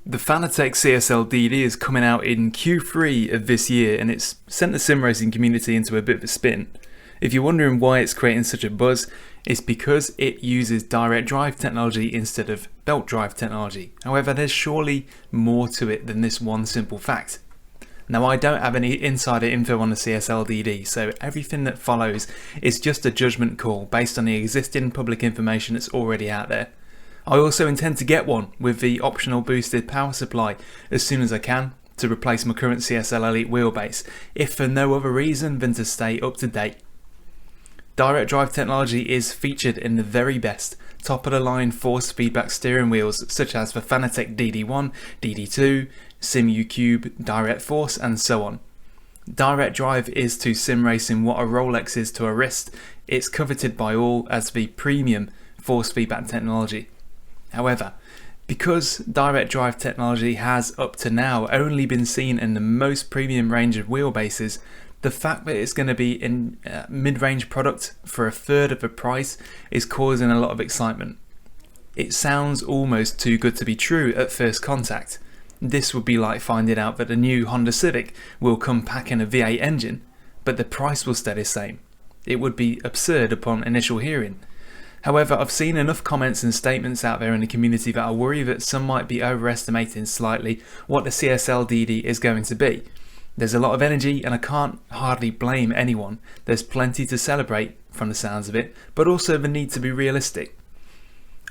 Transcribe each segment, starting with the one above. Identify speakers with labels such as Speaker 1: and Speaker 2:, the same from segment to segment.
Speaker 1: The Fanatec CSL DD is coming out in Q3 of this year, and it's sent the sim racing community into a bit of a spin. If you're wondering why it's creating such a buzz, it's because it uses direct drive technology instead of belt drive technology. However, there's surely more to it than this one simple fact. Now, I don't have any insider info on the CSL DD, so everything that follows is just a judgment call based on the existing public information that's already out there. I also intend to get one with the optional boosted power supply as soon as I can to replace my current CSL Elite wheelbase, if for no other reason than to stay up to date. Direct drive technology is featured in the very best top of the line force feedback steering wheels such as the Fanatec DD1, DD2, Simu Cube, Direct Force and so on. Direct drive is to sim racing what a Rolex is to a wrist. It's coveted by all as the premium force feedback technology. However, because direct drive technology has up to now only been seen in the most premium range of wheelbases, the fact that it's going to be in mid-range product for a third of the price is causing a lot of excitement. It sounds almost too good to be true at first contact. This would be like finding out that the new Honda Civic will come packing a V8 engine, but the price will stay the same. It would be absurd upon initial hearing. However, I've seen enough comments and statements out there in the community that I worry that some might be overestimating slightly what the CSL DD is going to be. There's a lot of energy and I can't hardly blame anyone. There's plenty to celebrate from the sounds of it, but also the need to be realistic.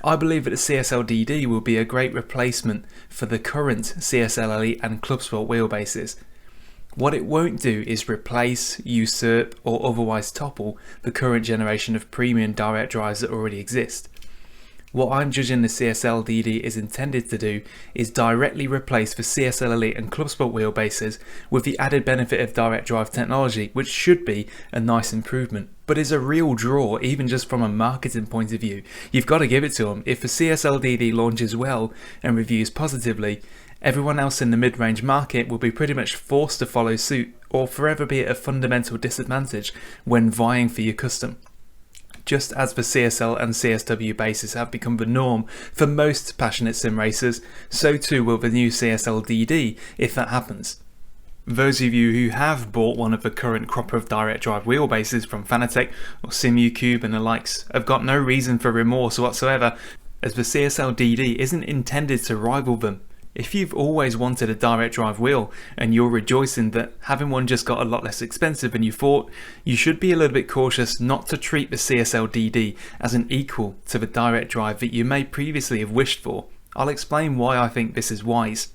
Speaker 1: I believe that the CSL DD will be a great replacement for the current CSL Elite and Club Sport wheelbases. What it won't do is replace, usurp or otherwise topple the current generation of premium direct drives that already exist. What I'm judging the CSL DD is intended to do is directly replace the CSL Elite and Club Sport wheelbases with the added benefit of direct drive technology, which should be a nice improvement, but is a real draw even just from a marketing point of view. You've got to give it to them. If the CSL DD launches well and reviews positively, everyone else in the mid-range market will be pretty much forced to follow suit or forever be at a fundamental disadvantage when vying for your custom. Just as the CSL and CSW bases have become the norm for most passionate sim racers, so too will the new CSL DD if that happens. Those of you who have bought one of the current crop of direct drive wheelbases from Fanatec or Simu Cube and the likes have got no reason for remorse whatsoever, as the CSL DD isn't intended to rival them. If you've always wanted a direct drive wheel and you're rejoicing that having one just got a lot less expensive than you thought, you should be a little bit cautious not to treat the CSL DD as an equal to the direct drive that you may previously have wished for. I'll explain why I think this is wise.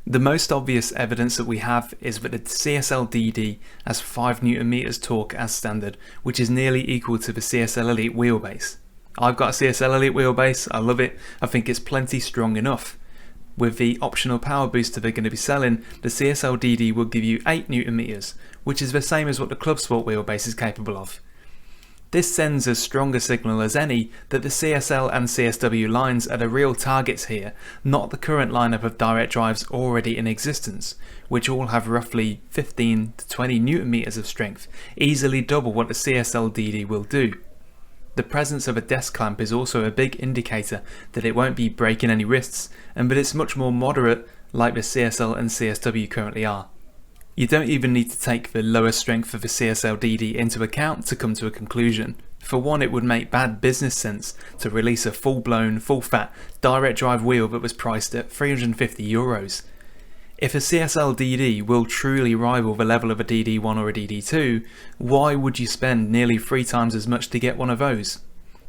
Speaker 1: The most obvious evidence that we have is that the CSL DD has 5 Nm torque as standard, which is nearly equal to the CSL Elite wheelbase. I've got a CSL Elite wheelbase, I love it, I think it's plenty strong enough. With the optional power booster they're going to be selling, the CSL DD will give you 8 Nm, which is the same as what the Club Sport wheelbase is capable of. This sends as strong a signal as any that the CSL and CSW lines are the real targets here, not the current lineup of direct drives already in existence, which all have roughly 15 to 20 Nm of strength, easily double what the CSL DD will do. The presence of a desk clamp is also a big indicator that it won't be breaking any wrists, and that it's much more moderate like the CSL and CSW currently are. You don't even need to take the lower strength of the CSL DD into account to come to a conclusion. For one, it would make bad business sense to release a full-blown, full-fat direct drive wheel that was priced at €350. If a CSL DD will truly rival the level of a DD1 or a DD2, why would you spend nearly 3 times as much to get one of those?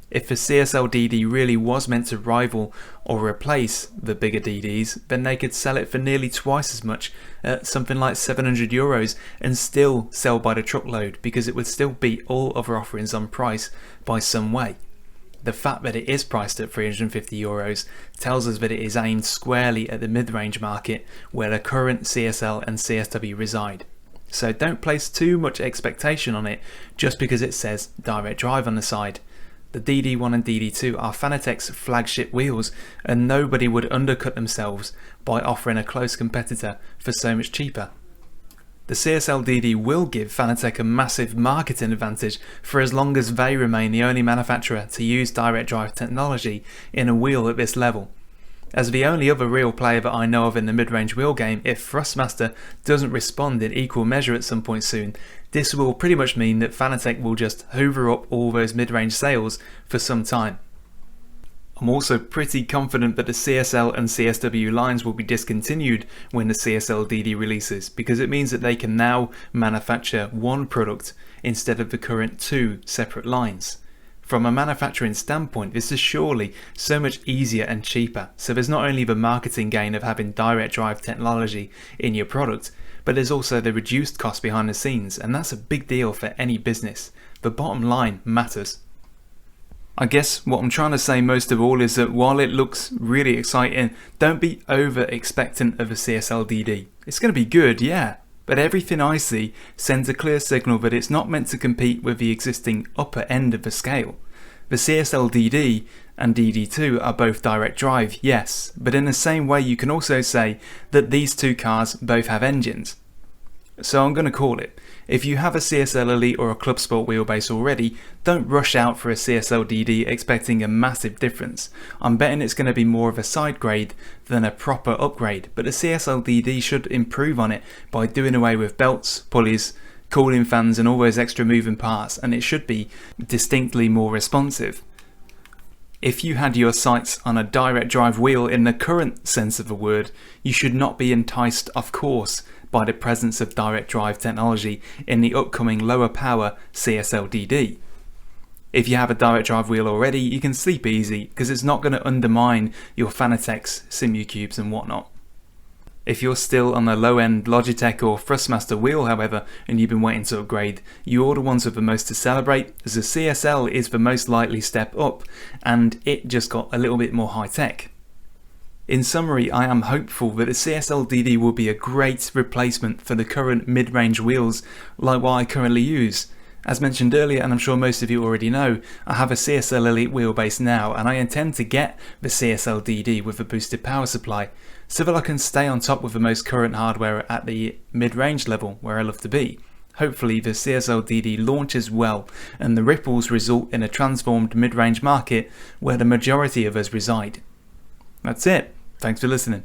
Speaker 1: If the CSL DD really was meant to rival or replace the bigger DDs, then they could sell it for nearly twice as much at something like €700 and still sell by the truckload, because it would still beat all other offerings on price by some way. The fact that it is priced at €350 tells us that it is aimed squarely at the mid-range market where the current CSL and CSW reside. So don't place too much expectation on it just because it says direct drive on the side. The DD1 and DD2 are Fanatec's flagship wheels, and nobody would undercut themselves by offering a close competitor for so much cheaper. The CSL DD will give Fanatec a massive marketing advantage for as long as they remain the only manufacturer to use direct drive technology in a wheel at this level. As the only other real player that I know of in the mid-range wheel game, if Thrustmaster doesn't respond in equal measure at some point soon, this will pretty much mean that Fanatec will just hoover up all those mid-range sales for some time. I'm also pretty confident that the CSL and CSW lines will be discontinued when the CSL DD releases, because it means that they can now manufacture one product instead of the current two separate lines. From a manufacturing standpoint, this is surely so much easier and cheaper, so there's not only the marketing gain of having direct drive technology in your product, but there's also the reduced cost behind the scenes, and that's a big deal for any business. The bottom line matters. I guess what I'm trying to say most of all is that while it looks really exciting, don't be over expectant of a CSL DD. It's going to be good, yeah, but everything I see sends a clear signal that it's not meant to compete with the existing upper end of the scale. The CSL DD and DD2 are both direct drive, yes, but in the same way you can also say that these two cars both have engines. So I'm going to call it. If you have a CSL Elite or a Club Sport wheelbase already, don't rush out for a CSL DD expecting a massive difference. I'm betting it's going to be more of a side grade than a proper upgrade, but the CSL DD should improve on it by doing away with belts, pulleys, cooling fans and all those extra moving parts, and it should be distinctly more responsive. If you had your sights on a direct drive wheel in the current sense of the word, you should not be enticed off course by the presence of direct drive technology in the upcoming lower power CSL DD. If you have a direct drive wheel already, you can sleep easy because it's not going to undermine your Fanatecs, Simucubes and whatnot. If you're still on the low end Logitech or Thrustmaster wheel, however, and you've been waiting to upgrade, you're the ones with the most to celebrate, as the CSL is the most likely step up, and it just got a little bit more high tech. In summary, I am hopeful that the CSL DD will be a great replacement for the current mid-range wheels like what I currently use. As mentioned earlier, and I'm sure most of you already know, I have a CSL Elite wheelbase now, and I intend to get the CSL DD with a boosted power supply, so that I can stay on top with the most current hardware at the mid-range level where I love to be. Hopefully the CSL DD launches well, and the ripples result in a transformed mid-range market where the majority of us reside. That's it. Thanks for listening.